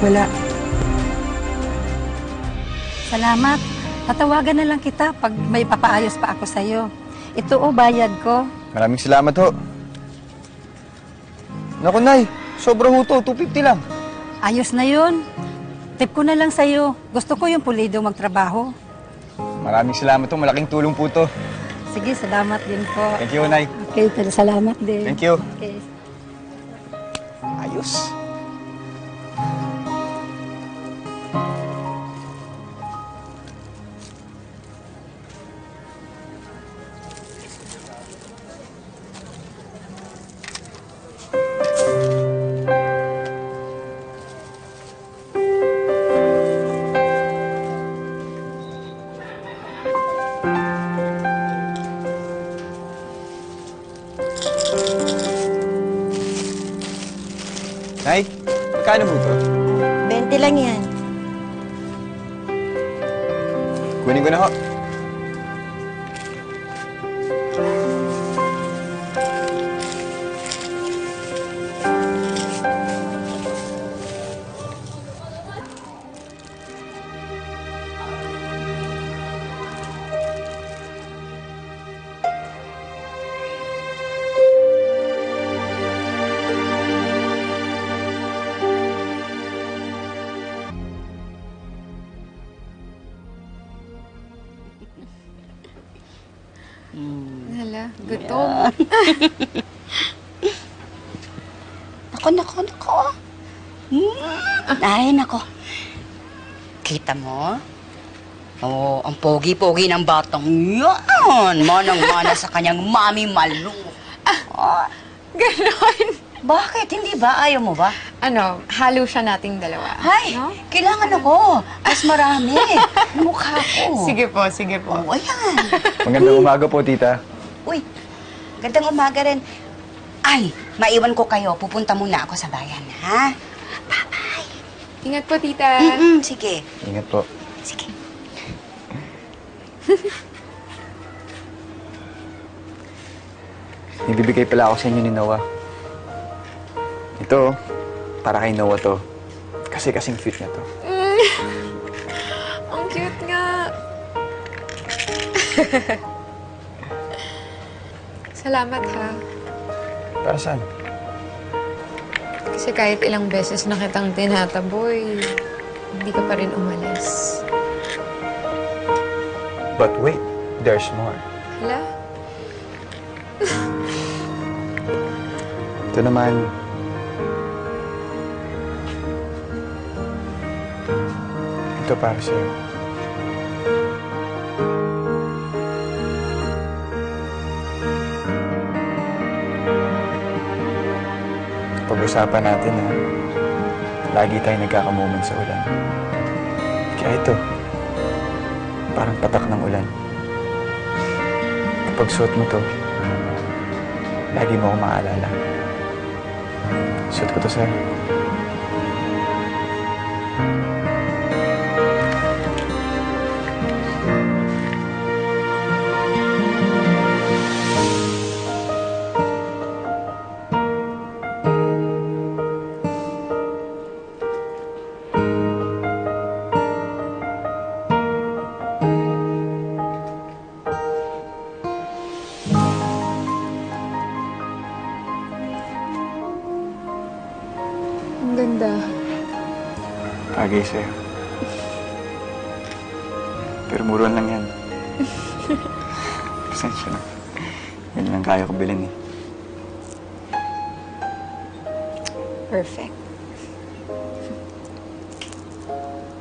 Wala. Salamat. Tatawagan na lang kita pag may papaayos pa ako sa'yo. Ito bayad ko. Maraming salamat ho. Naku, Nay. Sobra ho to. 250 lang. Ayos na yun. Tip ko na lang sa'yo. Gusto ko yung pulido magtrabaho. Maraming salamat ho. Malaking tulong po to. Sige, salamat din po. Thank you, Nay. Okay, salamat din. Thank you. Okay. Ayos. Nay, magkano mo to? 20 lang yan. Kunin ko na ho. Hala, gutom. Nako. Ay, nako. Kita mo? Oo, ang pogi-pogi ng batang yan. Manang-mana sa kanyang mami Malu. Ganon. Bakit? Hindi ba? Ayaw mo ba? Ano, halo siya nating dalawa. Ay, no? kailangan ako. Mas marami. Mukha ko. Sige po, sige po. Oh, ayan. Magandang umaga po, tita. Uy, gandang umaga rin. Ay, maiwan ko kayo. Pupunta muna ako sa bayan, ha? Bye-bye. Ingat po, tita. Sige. Ingat po. Sige. Ibibigay pala ako sa inyo ni Noah. Ito, para kay Noah to. Kasi kasing cute niya to. Ang cute nga. Salamat, ha. Para saan? Kasi kahit ilang beses na kitang tinataboy, hindi ka pa rin umalis. But wait, there's more. Hala? Ito naman, ito para sa'yo. Pag-usapan natin na lagi tayo nagkakamoment sa ulan. Kaya ito, parang patak ng ulan. Kapag suot mo to, lagi mo ako maaalala. Suot ko to sa'yo. Ang ganda. Bagay sa'yo. Pero muruan lang yan. Pasensya na. Yan lang kaya ko bilhin eh. Perfect.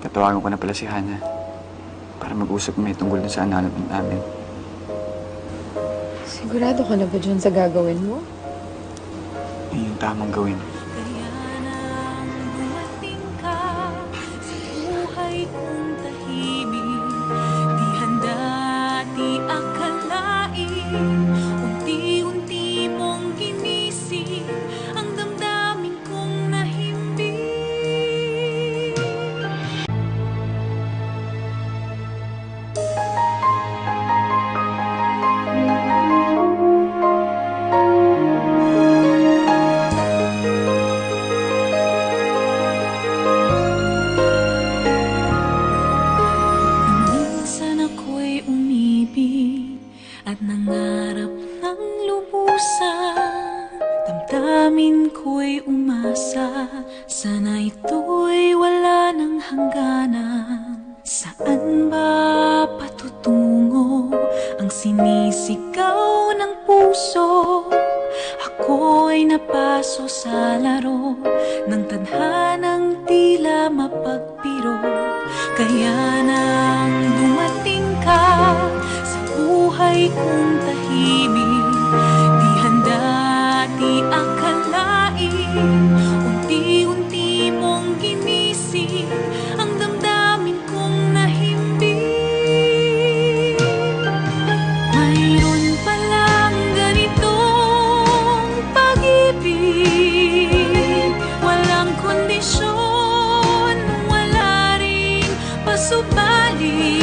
Tatawagan ko na pala si Hana para mag-usap kami tungkol na sa anak namin. Sigurado ka na ba dyan sa gagawin mo? Yun yung tamang gawin. ito'y wala ng hangganan. Saan ba patutungo ang sinisigaw ng puso? Ako'y napaso sa laro ng tadhanang tila mapagpiro. Kaya nang dumating ka sa buhay kong tahimik, di handa, di akalain, unti-unti mong ginising ang damdamin kong nahimbing. Mayroon palang ganitong pag-ibig, walang kondisyon, wala ring pasubali.